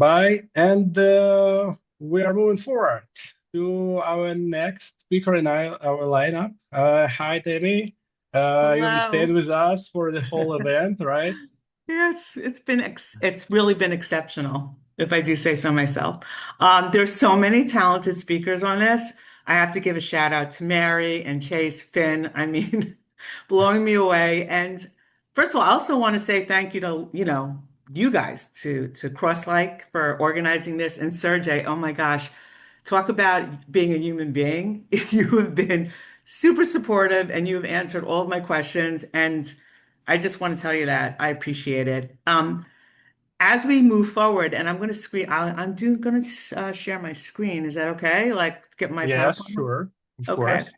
Bye. And we are moving forward to our next speaker in our lineup. Hi, Tammy. You'll be staying Hello. with us for the whole event, right? Yes, it's really been exceptional, if I do say so myself. There's so many talented speakers on this. I have to give a shout out to Mary and Chase, Finn. I mean, blowing me away. And first of all, I also want to say thank you to, you guys to Crosslike for organizing this and Sergey. Oh my gosh, talk about being a human being. You have been super supportive and you have answered all of my questions. And I just want to tell you that I appreciate it. As we move forward, and I'm going to going to share my screen. Is that okay? Like get my Yes, PowerPoint? sure. Of Okay. course.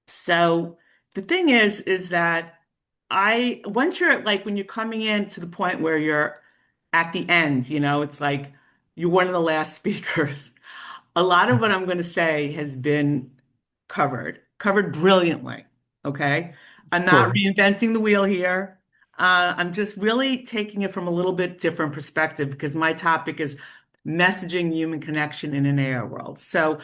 So the thing is that once you're like, when you're coming in to the point where you're at the end, it's like you're one of the last speakers. A lot of what I'm going to say has been covered brilliantly. Okay. I'm not Sure. reinventing the wheel here. I'm just really taking it from a little bit different perspective because my topic is messaging human connection in an AI world. So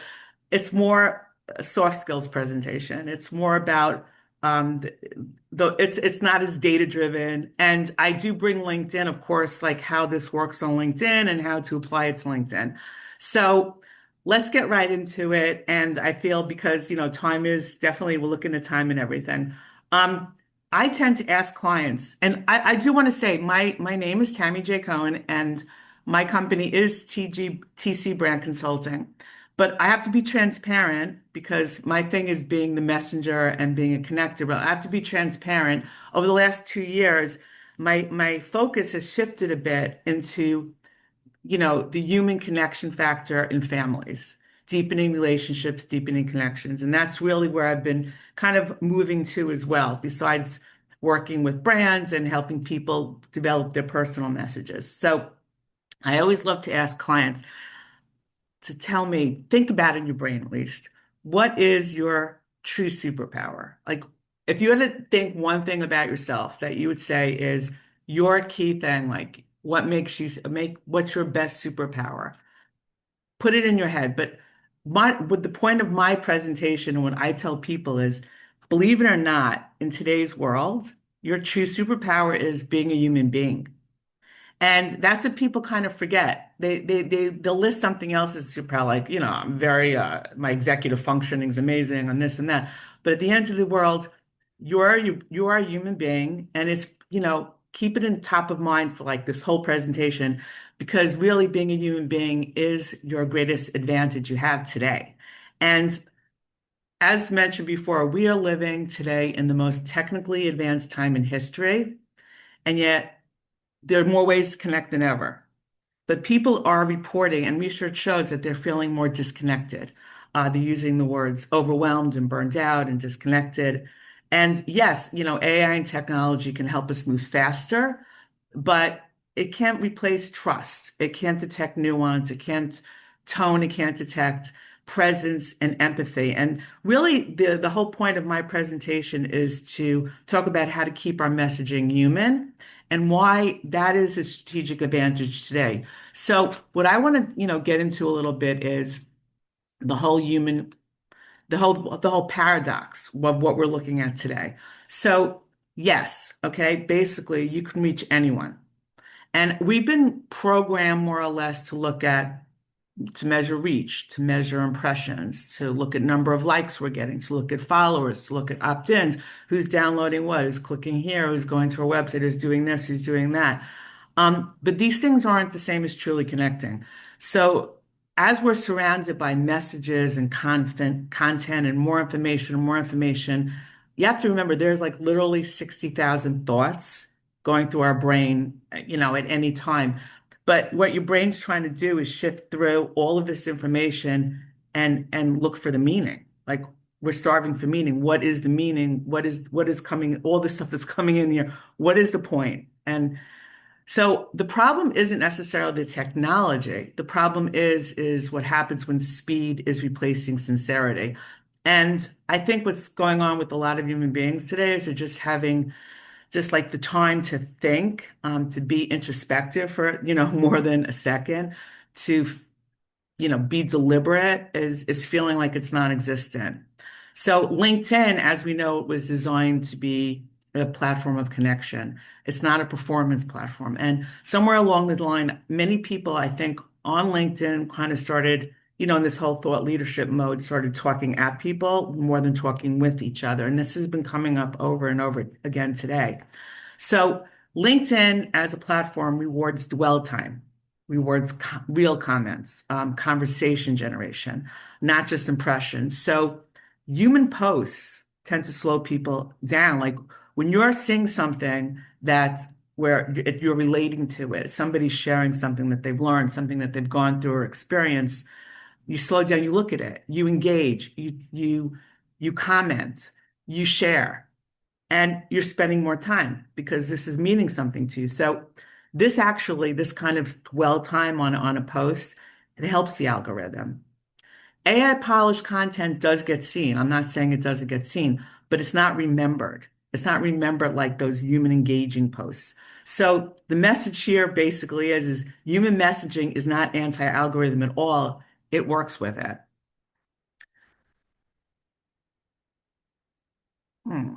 it's more a soft skills presentation. It's more about the, it's not as data driven. And I do bring LinkedIn, of course, like how this works on LinkedIn and how to apply it to LinkedIn. So let's get right into it. And I feel because, time is definitely, we're looking at time and everything. Um, I tend to ask clients, and I do want to say my name is Tammy J Cohen, and my company is TC Brand Consulting. But I have to be transparent because my thing is being the messenger and being a connector. But I have to be transparent. Over the last 2 years, my focus has shifted a bit into, the human connection factor in families, deepening relationships, deepening connections. And that's really where I've been kind of moving to as well, besides working with brands and helping people develop their personal messages. So I always love to ask clients to tell me, think about in your brain at least, what is your true superpower? Like, if you had to think one thing about yourself that you would say is your key thing, like what's your best superpower? Put it in your head. But what the point of my presentation and what I tell people is, believe it or not, in today's world, your true superpower is being a human being. And that's what people kind of forget. They'll list something else as super, like, I'm very my executive functioning is amazing and this and that. But at the end of the world, you are a human being, and it's, keep it in top of mind for like this whole presentation, because really being a human being is your greatest advantage you have today. And as mentioned before, we are living today in the most technically advanced time in history, and yet there are more ways to connect than ever. But people are reporting, and research shows that they're feeling more disconnected. They're using the words overwhelmed and burned out and disconnected. And yes, AI and technology can help us move faster, but it can't replace trust. It can't detect nuance. It can't tone. It can't detect presence and empathy. And really, the whole point of my presentation is to talk about how to keep our messaging human and why that is a strategic advantage today. So what I want to, get into a little bit is the whole human, the whole paradox of what we're looking at today. So yes, okay, basically you can reach anyone. And we've been programmed more or less to measure reach, to measure impressions, to look at number of likes we're getting, to look at followers, to look at opt-ins, who's downloading what, who's clicking here, who's going to our website, who's doing this, who's doing that. But these things aren't the same as truly connecting. So as we're surrounded by messages and content and more information, you have to remember there's like literally 60,000 thoughts going through our brain, at any time. But what your brain's trying to do is shift through all of this information and look for the meaning. Like, we're starving for meaning. What is the meaning? What is coming? All this stuff that's coming in here. What is the point? And so the problem isn't necessarily the technology. The problem is what happens when speed is replacing sincerity. And I think what's going on with a lot of human beings today is they're just having just like the time to think, to be introspective for, more than a second, to be deliberate is feeling like it's non-existent. So LinkedIn, as we know, it was designed to be a platform of connection. It's not a performance platform. And somewhere along the line, many people, I think, on LinkedIn kind of started, in this whole thought leadership mode, started talking at people more than talking with each other. And this has been coming up over and over again today. So LinkedIn as a platform rewards dwell time, rewards real comments, conversation generation, not just impressions. So human posts tend to slow people down. Like when you're seeing something that where you're relating to it, somebody's sharing something that they've learned, something that they've gone through or experienced, you slow down, you look at it, you engage, you comment, you share, and you're spending more time because this is meaning something to you. So this kind of dwell time on a post, it helps the algorithm. AI polished content does get seen. I'm not saying it doesn't get seen, but it's not remembered. It's not remembered like those human engaging posts. So the message here basically is human messaging is not anti-algorithm at all. It works with it. Hmm.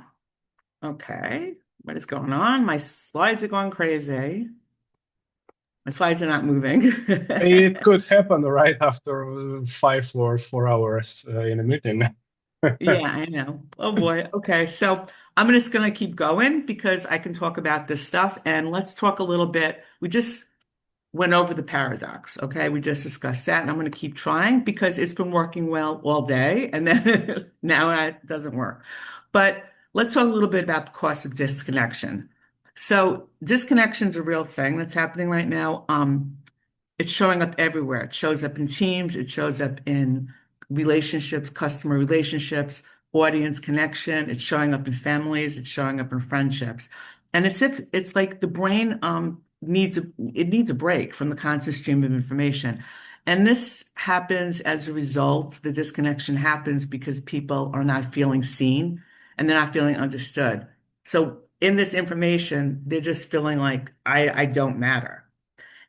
Okay. What is going on? My slides are going crazy. My slides are not moving. It could happen right after 5 or 4 hours in a meeting. Yeah, I know. Oh boy. Okay. So I'm just going to keep going because I can talk about this stuff. And let's talk a little bit. We just went over the paradox. Okay. We just discussed that. And I'm going to keep trying because it's been working well all day. And then now it doesn't work. But let's talk a little bit about the cost of disconnection. So disconnection is a real thing that's happening right now. It's showing up everywhere. It shows up in teams, it shows up in relationships, customer relationships, audience connection, it's showing up in families, it's showing up in friendships. And it's like the brain needs a break from the constant stream of information. And this happens as a result, the disconnection happens because people are not feeling seen and they're not feeling understood. So in this information, they're just feeling like I don't matter.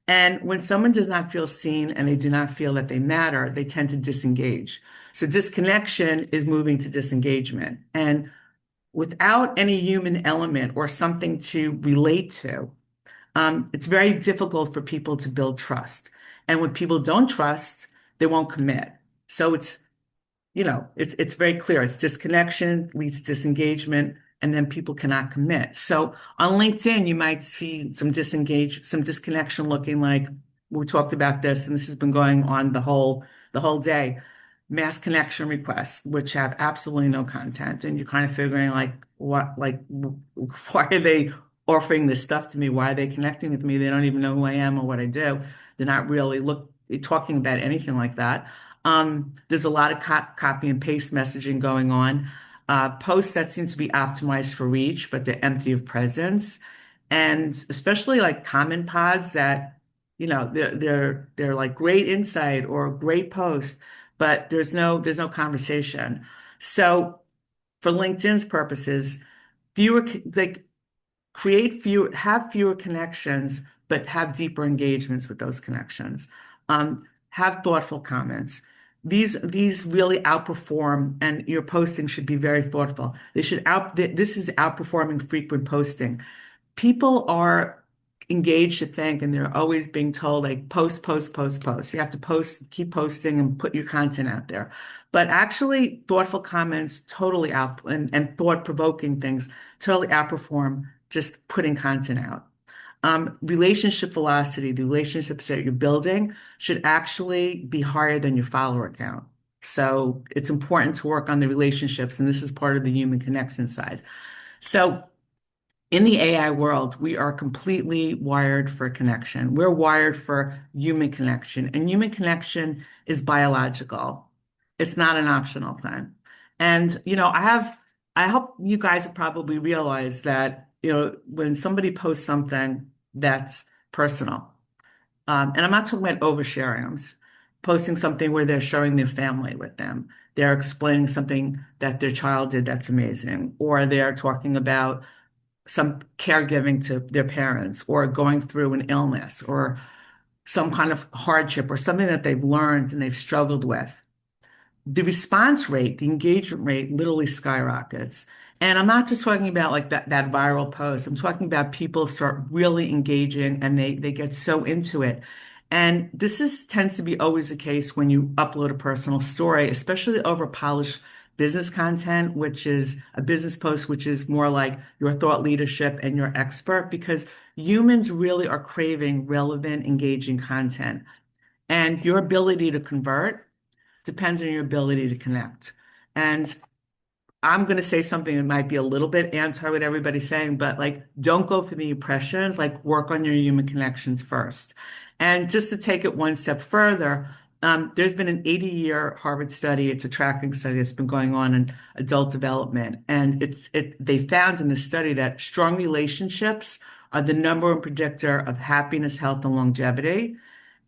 And when someone does not feel seen and they do not feel that they matter, they tend to disengage. So disconnection is moving to disengagement. And without any human element or something to relate to, it's very difficult for people to build trust. And when people don't trust, they won't commit. So it's very clear. It's disconnection leads to disengagement, and then people cannot commit. So on LinkedIn, you might see some disconnection looking like we talked about this, and this has been going on the whole day. Mass connection requests, which have absolutely no content, and you're kind of figuring why are they offering this stuff to me? Why are they connecting with me? They don't even know who I am or what I do. They're not really talking about anything like that. There's a lot of copy and paste messaging going on. Posts that seem to be optimized for reach, but they're empty of presence. And especially like comment pods that, they're like great insight or great post, but there's no conversation. So for LinkedIn's purposes, fewer like have fewer connections, but have deeper engagements with those connections. Have thoughtful comments. These really outperform, and your posting should be very thoughtful. This is outperforming frequent posting. People are engaged to think, and they're always being told like post, post, post, post. You have to post, keep posting, and put your content out there. But actually, thoughtful comments totally out and thought-provoking things totally outperform just putting content out. Relationship velocity, the relationships that you're building should actually be higher than your follower count. So it's important to work on the relationships, and this is part of the human connection side. So in the AI world, we are completely wired for connection. We're wired for human connection, and human connection is biological. It's not an optional thing. And, I hope you guys have probably realized that, when somebody posts something that's personal, and I'm not talking about oversharing, posting something where they're showing their family with them. They're explaining something that their child did that's amazing, or they're talking about some caregiving to their parents or going through an illness or some kind of hardship or something that they've learned and they've struggled with, the response rate, the engagement rate literally skyrockets. And I'm not just talking about like that viral post. I'm talking about people start really engaging and they get so into it. And this is tends to be always the case when you upload a personal story, especially over polished business content, which is a business post, which is more like your thought leadership and your expert, because humans really are craving relevant, engaging content. And your ability to convert depends on your ability to connect. And I'm going to say something that might be a little bit anti what everybody's saying, but like, don't go for the impressions, like, work on your human connections first. And just to take it one step further, there's been an 80-year Harvard study. It's a tracking study that's been going on in adult development. And they found in the study that strong relationships are the number one predictor of happiness, health, and longevity.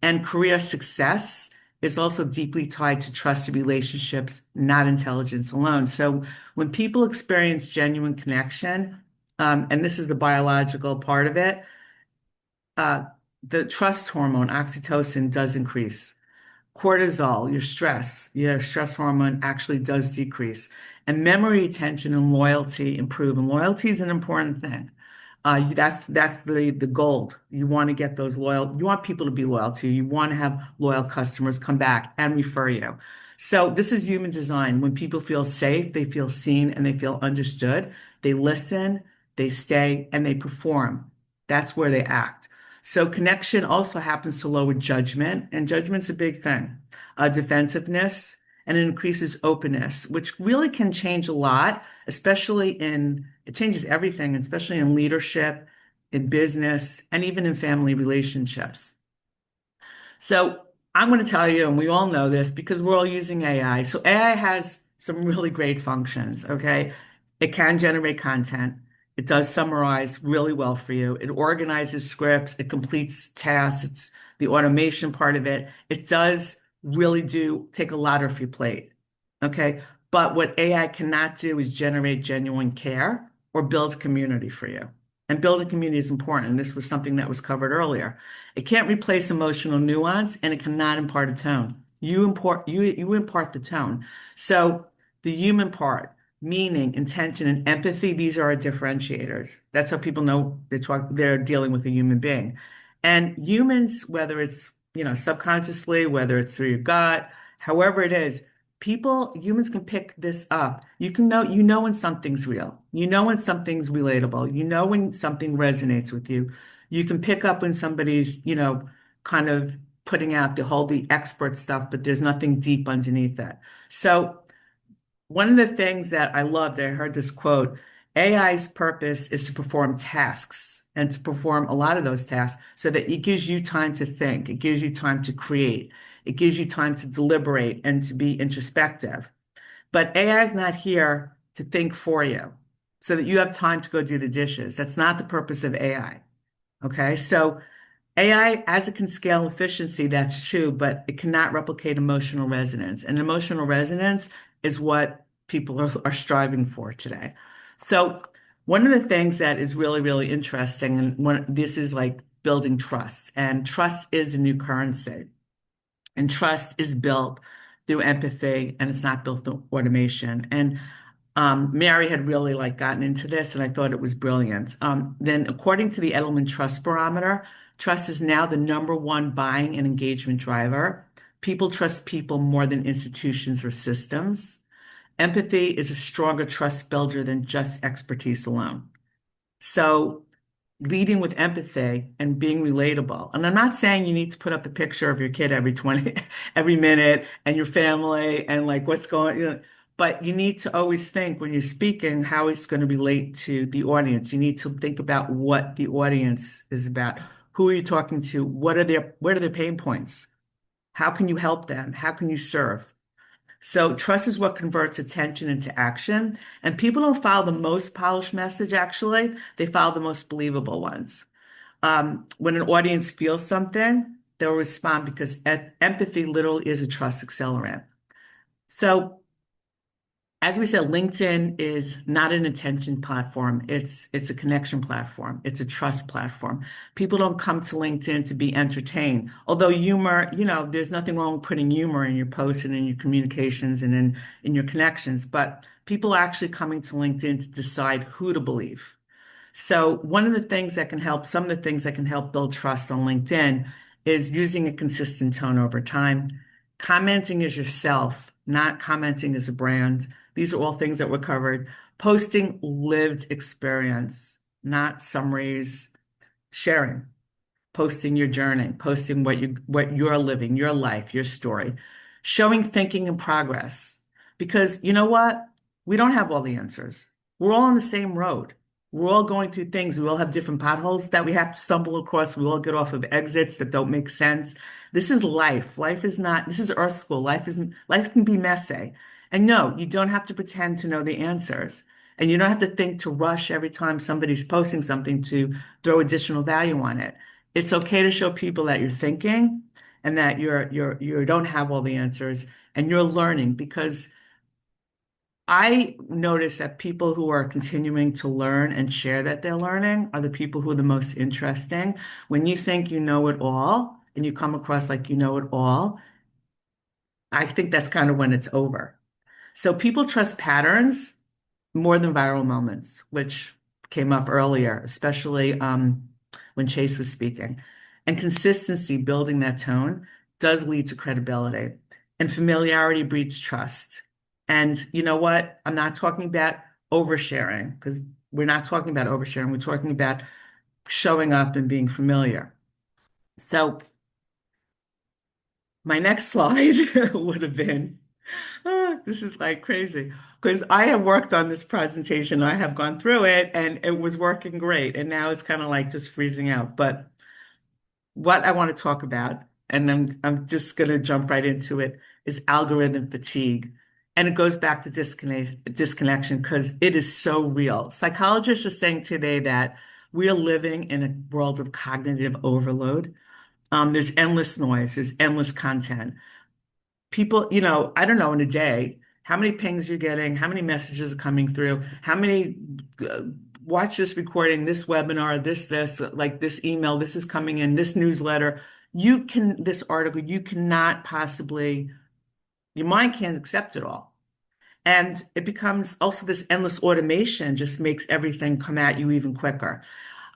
And career success is also deeply tied to trusted relationships, not intelligence alone. So when people experience genuine connection, and this is the biological part of it, uh, the trust hormone, oxytocin, does increase. Cortisol, your stress hormone actually does decrease. And memory retention and loyalty improve. And loyalty is an important thing. That's the gold. You want to get those loyal, you want people to be loyal to you. You want to have loyal customers come back and refer you. So this is human design. When people feel safe, they feel seen and they feel understood. They listen, they stay, and they perform. That's where they act. So connection also happens to lower judgment, and judgment's a big thing. Defensiveness, and it increases openness, which really can change a lot, it changes everything, especially in leadership, in business, and even in family relationships. So I'm going to tell you, and we all know this because we're all using AI. So AI has some really great functions, okay? It can generate content. It does summarize really well for you. It organizes scripts. It completes tasks. It's the automation part of it. It does really do take a lot off your plate, okay? But what AI cannot do is generate genuine care or build community for you. And building community is important. This was something that was covered earlier. It can't replace emotional nuance and it cannot impart a tone. You impart the tone. So the human part, meaning, intention, and empathy, these are our differentiators. That's how people know they're dealing with a human being. And humans, whether it's, subconsciously, whether it's through your gut, however it is, humans can pick this up. You know when something's real. You know when something's relatable. You know when something resonates with you. You can pick up when somebody's, kind of putting out the expert stuff, but there's nothing deep underneath that. So one of the things that I loved, I heard this quote, AI's purpose is to perform tasks and to perform a lot of those tasks so that it gives you time to think, it gives you time to create, it gives you time to deliberate and to be introspective. But AI is not here to think for you so that you have time to go do the dishes. That's not the purpose of AI. Okay. So AI, as it can scale efficiency, that's true, but it cannot replicate emotional resonance. And emotional resonance is what people are striving for today. So one of the things that is really, really interesting, and this is like building trust, and trust is a new currency. And trust is built through empathy, and it's not built through automation. And Mary had really like gotten into this, and I thought it was brilliant. Then, according to the Edelman Trust Barometer, trust is now the number one buying and engagement driver. People trust people more than institutions or systems. Empathy is a stronger trust builder than just expertise alone. So leading with empathy and being relatable. And I'm not saying you need to put up a picture of your kid every minute and your family and like what's but you need to always think when you're speaking how it's going to relate to the audience. You need to think about what the audience is about. Who are you talking to? What are their pain points? How can you help them? How can you serve? So trust is what converts attention into action. And people don't follow the most polished message, actually. They follow the most believable ones. When an audience feels something, they'll respond because empathy literally is a trust accelerant. So As we said, LinkedIn is not an attention platform. It's a connection platform. It's a trust platform. People don't come to LinkedIn to be entertained. Although humor, there's nothing wrong with putting humor in your posts and in your communications and in your connections, but people are actually coming to LinkedIn to decide who to believe. So one of the things that can help, some of the things that can help build trust on LinkedIn is using a consistent tone over time. Commenting as yourself, not commenting as a brand. These are all things that were covered. Posting lived experience, not summaries. Sharing, posting your journey, posting what you're living, your life, your story, showing thinking and progress. Because you know what? We don't have all the answers. We're all on the same road. We're all going through things. We all have different potholes that we have to stumble across. We all get off of exits that don't make sense. This is life. Life is not, this is Earth school. Life can be messy. And no, you don't have to pretend to know the answers. And you don't have to think to rush every time somebody's posting something to throw additional value on it. It's okay to show people that you're thinking and that you don't have all the answers and you're learning because I notice that people who are continuing to learn and share that they're learning are the people who are the most interesting. When you think you know it all and you come across like you know it all, I think that's kind of when it's over. So people trust patterns more than viral moments, which came up earlier, especially when Chase was speaking. And consistency, building that tone, does lead to credibility. And familiarity breeds trust. And you know what? I'm not talking about oversharing, because we're not talking about oversharing. We're talking about showing up and being familiar. So my next slide would have been this is like crazy because I have worked on this presentation. I have gone through it and it was working great. And now it's kind of like just freezing out. But what I want to talk about, and I'm just going to jump right into it, is algorithm fatigue. And it goes back to disconnection because it is so real. Psychologists are saying today that we are living in a world of cognitive overload. There's endless noise, there's endless content. People, I don't know in a day, how many pings you're getting, how many messages are coming through, how many watch this recording, this webinar, this, like this email, this is coming in, this newsletter. This article, you cannot possibly, your mind can't accept it all. And it becomes also this endless automation just makes everything come at you even quicker.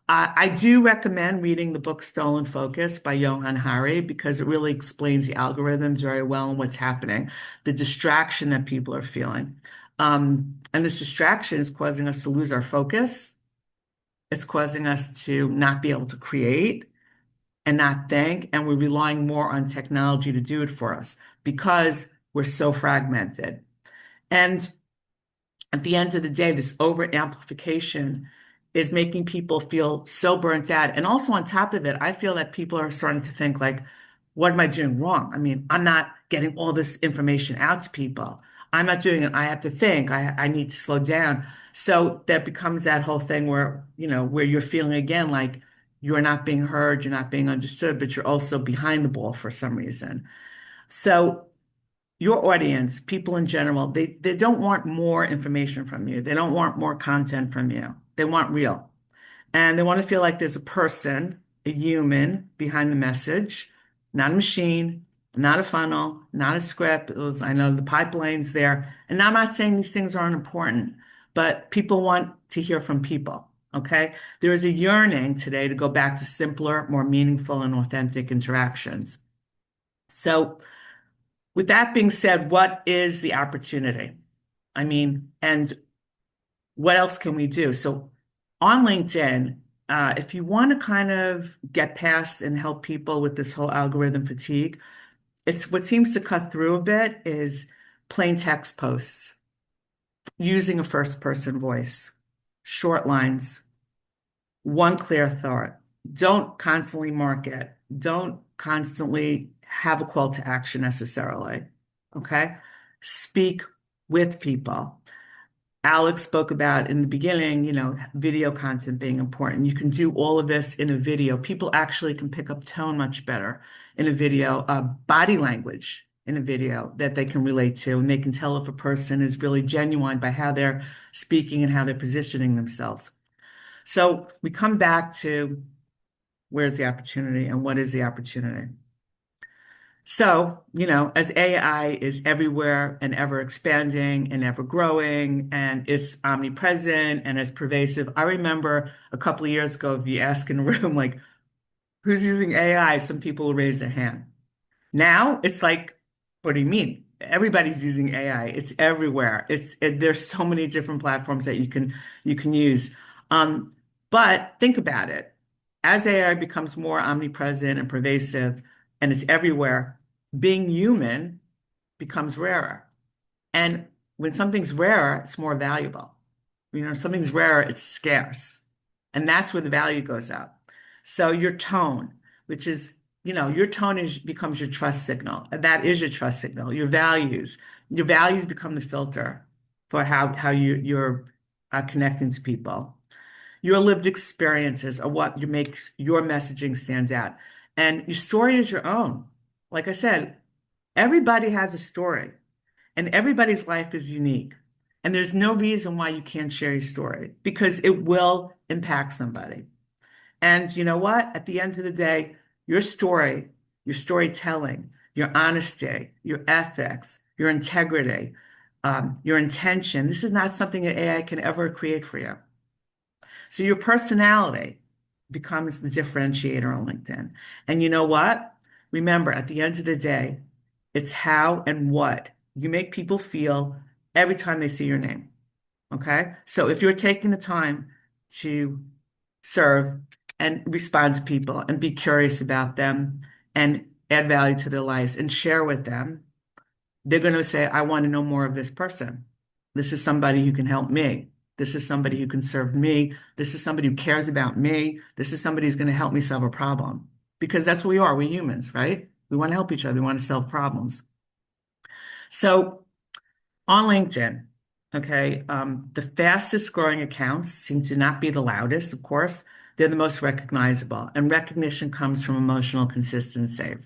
I do recommend reading the book Stolen Focus by Johann Hari because it really explains the algorithms very well and what's happening, the distraction that people are feeling. And this distraction is causing us to lose our focus. It's causing us to not be able to create and not think, and we're relying more on technology to do it for us because we're so fragmented. And at the end of the day, this over amplification is making people feel so burnt out. And also on top of it, I feel that people are starting to think like, what am I doing wrong? I mean, I'm not getting all this information out to people. I'm not doing it. I have to think. I need to slow down. So that becomes that whole thing where, where you're feeling again like you're not being heard, you're not being understood, but you're also behind the ball for some reason. So your audience, people in general, they don't want more information from you. They don't want more content from you. They want real. And they want to feel like there's a person, a human behind the message, not a machine, not a funnel, not a script. I know the pipeline's there. And I'm not saying these things aren't important, but people want to hear from people. Okay. There is a yearning today to go back to simpler, more meaningful, and authentic interactions. So, with that being said, what is the opportunity? I mean, and what else can we do? So on LinkedIn, if you want to kind of get past and help people with this whole algorithm fatigue, it's what seems to cut through a bit is plain text posts using a first person voice, short lines, one clear thought. Don't constantly market. Don't constantly have a call to action necessarily. Okay. Speak with people. Alex spoke about in the beginning, video content being important. You can do all of this in a video. People actually can pick up tone much better in a video. Body language in a video that they can relate to, and they can tell if a person is really genuine by how they're speaking and how they're positioning themselves. So we come back to where's the opportunity and what is the opportunity? So, as AI is everywhere and ever expanding and ever growing and it's omnipresent and it's pervasive, I remember a couple of years ago, if you ask in a room, like, who's using AI? Some people will raise their hand. Now it's like, what do you mean? Everybody's using AI. It's everywhere. There's so many different platforms that you can use. Um, but think about it. As AI becomes more omnipresent and pervasive and it's everywhere, being human becomes rarer. And when something's rarer, it's more valuable. Something's rare, it's scarce. And that's where the value goes up. So your tone, which is, your tone becomes your trust signal. That is your trust signal. Your values become the filter for how you're connecting to people. Your lived experiences are what makes your messaging stands out. And your story is your own. Like I said, everybody has a story. And everybody's life is unique. And there's no reason why you can't share your story because it will impact somebody. And you know what? At the end of the day, your story, your storytelling, your honesty, your ethics, your integrity, your intention, this is not something that AI can ever create for you. So your personality becomes the differentiator on LinkedIn. And you know what? Remember, at the end of the day, it's how and what you make people feel every time they see your name. Okay? So if you're taking the time to serve and respond to people and be curious about them and add value to their lives and share with them, they're going to say, I want to know more of this person. This is somebody who can help me. This is somebody who can serve me. This is somebody who cares about me. This is somebody who's going to help me solve a problem. Because that's what we are. We're humans, right? We want to help each other. We want to solve problems. So on LinkedIn, okay, the fastest growing accounts seem to not be the loudest, of course. They're the most recognizable. And recognition comes from emotional consistency.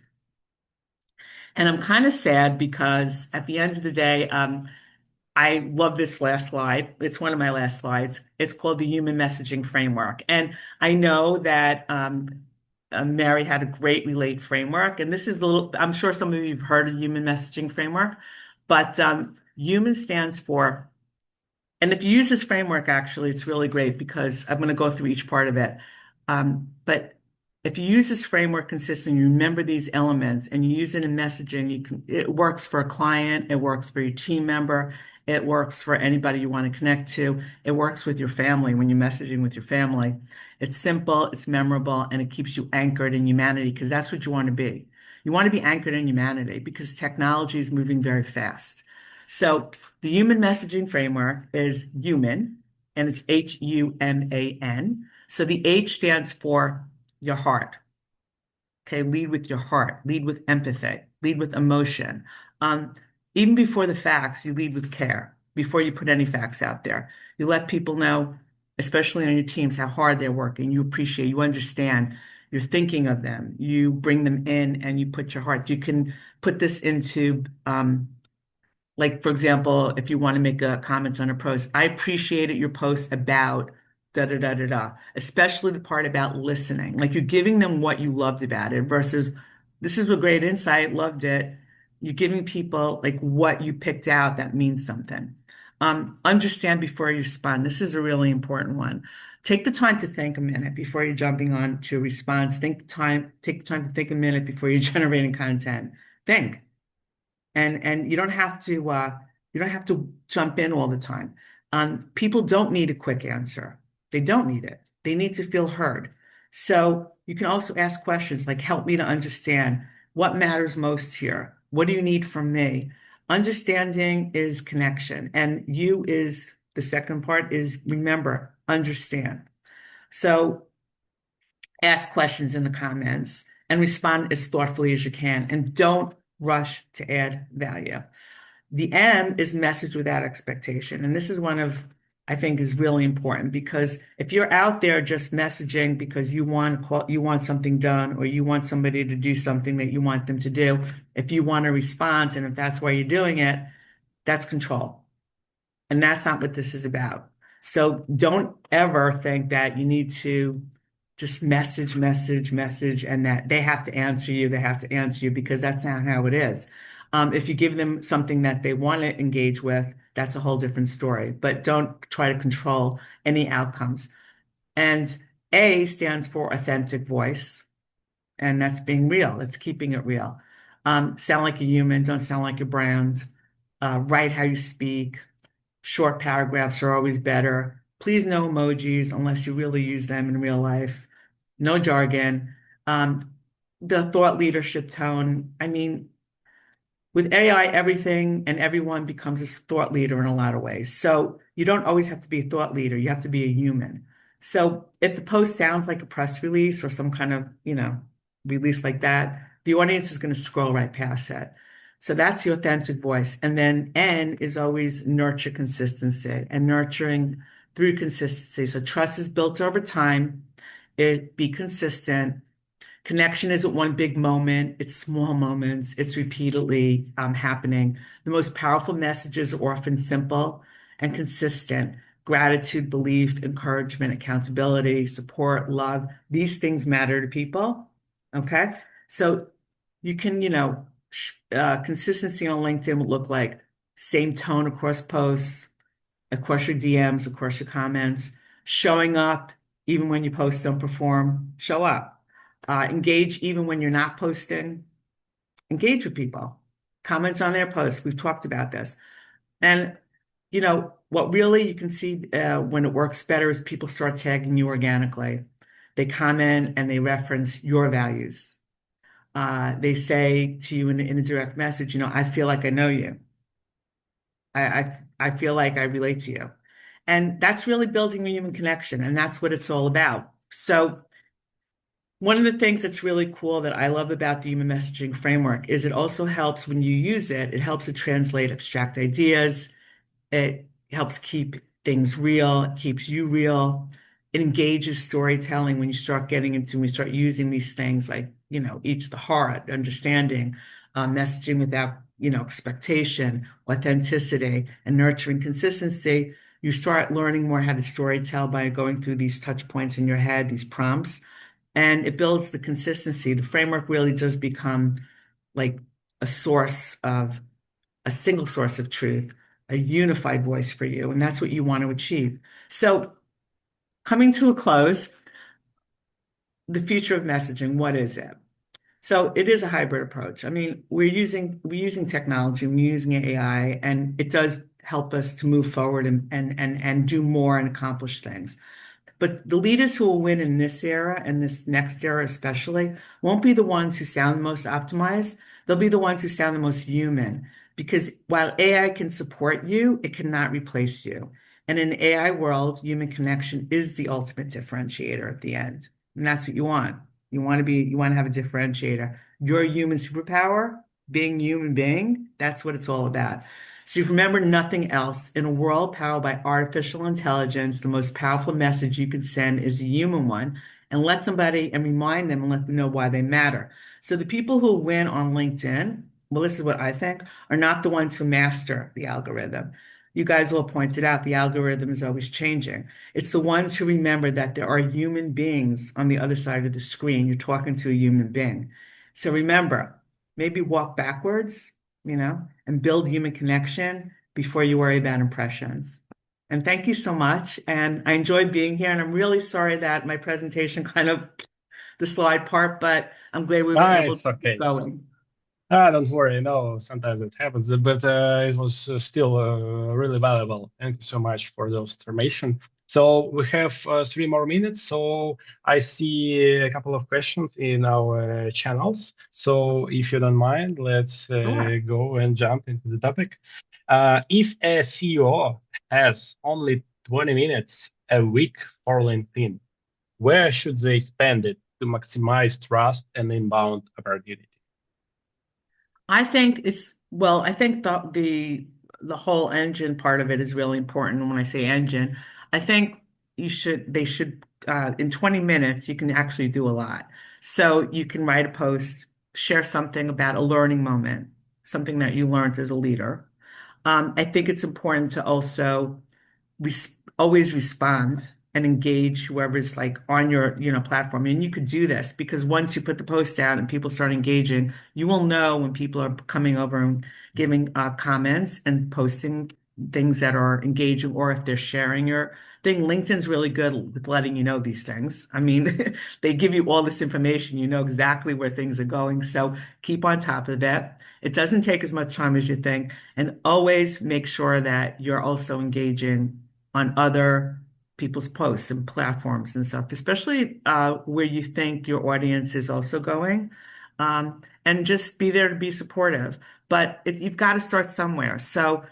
And I'm kind of sad because at the end of the day, I love this last slide. It's one of my last slides. It's called the Human Messaging Framework. And I know that Mary had a great Relate framework. And this is I'm sure some of you have heard of Human Messaging Framework, but human stands for, and if you use this framework, actually, it's really great because I'm going to go through each part of it. But if you use this framework consistently, you remember these elements and you use it in messaging, it works for a client, it works for your team member, it works for anybody you want to connect to, it works with your family when you're messaging with your family. It's simple, it's memorable, and it keeps you anchored in humanity because that's what you want to be. You want to be anchored in humanity because technology is moving very fast. So the human messaging framework is human, and it's HUMAN. So the H stands for your heart. Okay, lead with your heart, lead with empathy, lead with emotion. Even before the facts, you lead with care. Before you put any facts out there, you let people know, especially on your teams, how hard they're working. You appreciate, you understand, you're thinking of them. You bring them in and you put your heart. You can put this into like, for example, if you want to make a comment on a post, I appreciated your post about da da da da da, especially the part about listening. Like you're giving them what you loved about it versus this is a great insight, loved it. You're giving people like what you picked out that means something. Understand before you respond. This is a really important one. Take the time to think a minute before you're jumping on to a response. Take the time to think a minute before you're generating content. Think. And you don't have to jump in all the time. People don't need a quick answer. They don't need it. They need to feel heard. So you can also ask questions like, help me to understand what matters most here. What do you need from me? Understanding is connection. And the second part is remember, understand. So ask questions in the comments and respond as thoughtfully as you can. And don't rush to add value. The M is message without expectation. And this is one of I think is really important because if you're out there just messaging because you want something done or you want somebody to do something that you want them to do, if you want a response and if that's why you're doing it, that's control. And that's not what this is about. So don't ever think that you need to just message, and that they have to answer you, they have to answer you, because that's not how it is. If you give them something that they want to engage with, that's a whole different story. But don't try to control any outcomes. And A stands for authentic voice, and that's being real. It's keeping it real. Sound like a human, don't sound like a brand. Write how you speak. Short paragraphs are always better. Please no emojis unless you really use them in real life. No jargon. Um, the thought leadership tone. I mean, with AI, everything and everyone becomes a thought leader in a lot of ways. So you don't always have to be a thought leader. You have to be a human. So if the post sounds like a press release or some kind of, release like that, the audience is going to scroll right past that. So that's the authentic voice. And then N is always nurture consistency and nurturing through consistency. So trust is built over time. It be consistent. Connection isn't one big moment, it's small moments, it's repeatedly happening. The most powerful messages are often simple and consistent. Gratitude, belief, encouragement, accountability, support, love, these things matter to people. Okay. So you can, consistency on LinkedIn would look like same tone across posts, across your DMs, across your comments, showing up even when you post don't perform, show up. Engage even when you're not posting. Engage with people. Comments on their posts. We've talked about this. And, what really you can see when it works better is people start tagging you organically. They comment and they reference your values. They say to you in a direct message, I feel like I know you. I feel like I relate to you. And that's really building a human connection. And that's what it's all about. So one of the things that's really cool that I love about the human messaging framework is it also helps when you use it, it helps to translate abstract ideas. It helps keep things real, it keeps you real. It engages storytelling when you start getting into, when we start using these things like, each the heart, understanding, messaging without, expectation, authenticity, and nurturing consistency. You start learning more how to storytell by going through these touch points in your head, these prompts, and it builds the consistency. The framework really does become like a source of a single source of truth, a unified voice for you, and that's what you want to achieve. So, coming to a close, the future of messaging, what is it? So it is a hybrid approach. I mean, we're using technology, we're using AI, and it does help us to move forward and do more and accomplish things. But the leaders who will win in this era and this next era especially won't be the ones who sound the most optimized. They'll be the ones who sound the most human. Because while AI can support you, it cannot replace you. And in an AI world, human connection is the ultimate differentiator at the end. And that's what you want. You want to have a differentiator. Your human superpower, being a human being, that's what it's all about. So you remember nothing else. In a world powered by artificial intelligence, the most powerful message you can send is a human one, and let somebody and remind them and let them know why they matter. So the people who win on LinkedIn, well, this is what I think, are not the ones who master the algorithm. You guys all pointed out the algorithm is always changing. It's the ones who remember that there are human beings on the other side of the screen. You're talking to a human being. So remember, maybe walk backwards, and build human connection before you worry about impressions. And thank you so much. And I enjoyed being here. And I'm really sorry that my presentation kind of the slide part, but I'm glad we were Ah, able to it's keep okay. going. Ah, don't worry. No, sometimes it happens, but it was still really valuable. Thank you so much for those information. So we have 3 more minutes. So I see a couple of questions in our channels. So if you don't mind, let's Sure. go and jump into the topic. If a CEO has only 20 minutes a week for LinkedIn, where should they spend it to maximize trust and inbound opportunity? I think I think the the whole engine part of it is really important. When I say engine, I think they should, in 20 minutes, you can actually do a lot. So you can write a post, share something about a learning moment, something that you learned as a leader. I think it's important to also res always respond and engage whoever's like on your, platform. And you could do this because once you put the post out and people start engaging, you will know when people are coming over and giving comments and posting things that are engaging, or if they're sharing your thing. LinkedIn's really good with letting you know these things. I mean, they give you all this information, you know exactly where things are going. So keep on top of it. It doesn't take as much time as you think, and always make sure that you're also engaging on other people's posts and platforms and stuff, especially where you think your audience is also going. And just be there to be supportive. But you've got to start somewhere. So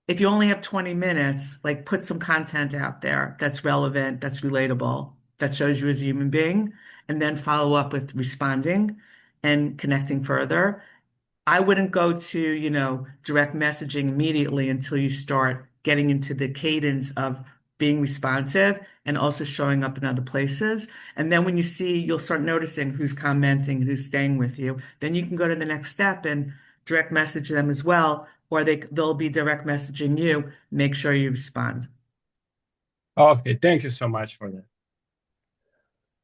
if you only have 20 minutes, like put some content out there that's relevant, that's relatable, that shows you as a human being, and then follow up with responding and connecting further. I wouldn't go to, direct messaging immediately until you start getting into the cadence of being responsive and also showing up in other places. And then when you see, you'll start noticing who's commenting, who's staying with you. Then you can go to the next step and direct message them as well, or they'll be direct messaging you. Make sure you respond. Okay, thank you so much for that.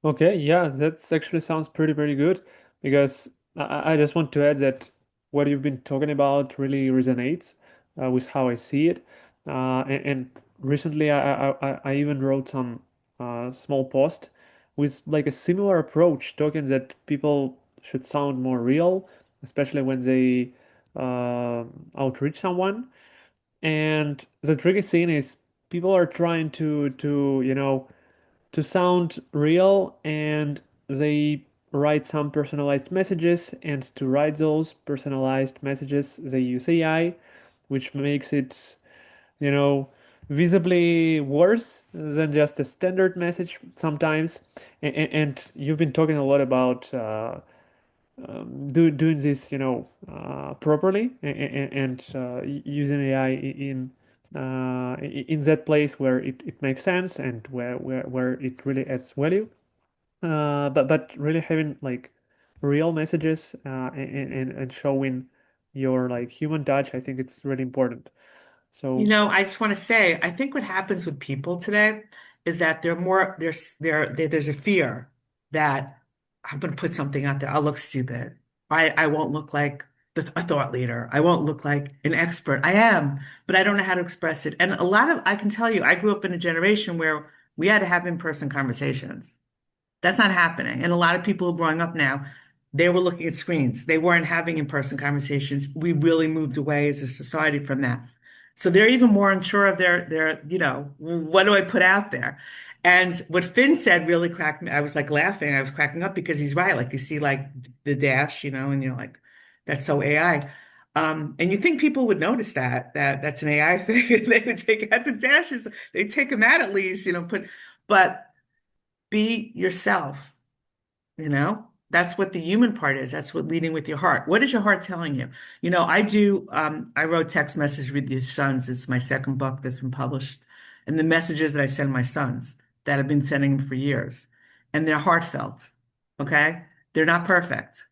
Okay, yeah, that actually sounds pretty good because I just want to add that what you've been talking about really resonates with how I see it. And recently, I even wrote some small post with like a similar approach, talking that people should sound more real, especially when they outreach someone. And the tricky thing is people are trying to sound real, and they write some personalized messages, and to write those personalized messages they use AI, which makes it you know visibly worse than just a standard message sometimes. And you've been talking a lot about doing this properly, and using AI in that place where it makes sense, and where it really adds value. But really having like real messages, and showing your like human touch, I think it's really important. So I just want to say, I think what happens with people today is that they're more, there's a fear that I'm going to put something out there. I'll look stupid. I won't look like a thought leader. I won't look like an expert. I am, but I don't know how to express it. And I can tell you, I grew up in a generation where we had to have in-person conversations. That's not happening. And a lot of people growing up now, they were looking at screens. They weren't having in-person conversations. We really moved away as a society from that. So they're even more unsure of what do I put out there? And what Finn said really cracked me. I was like laughing. I was cracking up because he's right. Like you see like the dash, and you're like, that's so AI. And you think people would notice that's an AI thing. They would take out the dashes. They take them out at least, but be yourself, That's what the human part is. That's what leading with your heart. What is your heart telling you? I wrote Text Message with Your Sons. It's my second book that's been published. And the messages that I send my sons that I've been sending them for years. And they're heartfelt. Okay? They're not perfect.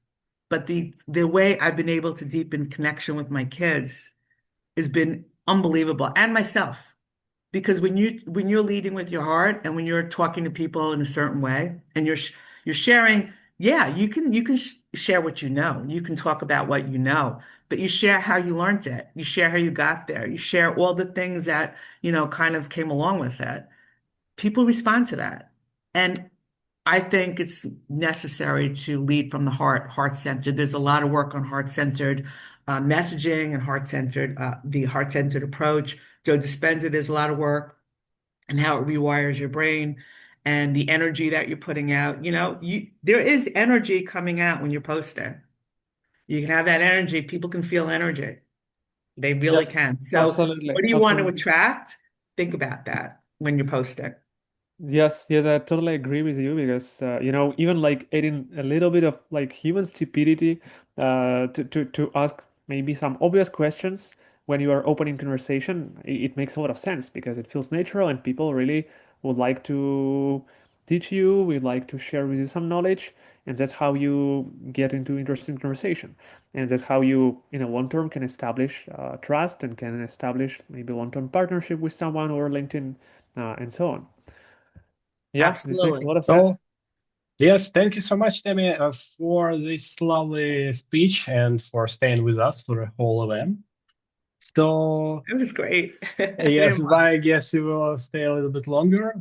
But the way I've been able to deepen connection with my kids has been unbelievable, and myself. Because when you're leading with your heart, and when you're talking to people in a certain way, and you're sharing, yeah, you can share what you know. You can talk about what you know, but you share how you learned it. You share how you got there. You share all the things that, kind of came along with it. People respond to that. And I think it's necessary to lead from the heart, heart-centered. There's a lot of work on heart-centered messaging and the heart-centered approach. Joe Dispenza, there's a lot of work and how it rewires your brain and the energy that you're putting out. There is energy coming out when you're posting. You can have that energy. People can feel energy. They really yes, can. So absolutely, what do you want to absolutely. attract? Think about that when you're posting. Yes, yes, I totally agree with you because even like adding a little bit of like human stupidity to ask maybe some obvious questions when you are opening conversation, it makes a lot of sense because it feels natural and people really would like to teach you, would like to share with you some knowledge, and that's how you get into interesting conversation. And that's how you, in a long term, can establish trust and can establish maybe long-term partnership with someone or LinkedIn and so on. Yeah, this makes a Absolutely. lot of sense. So, yes, thank you so much, Tammy, for this lovely speech and for staying with us for the whole event. So, It was great. I yes, didn't I guess you will stay a little bit longer.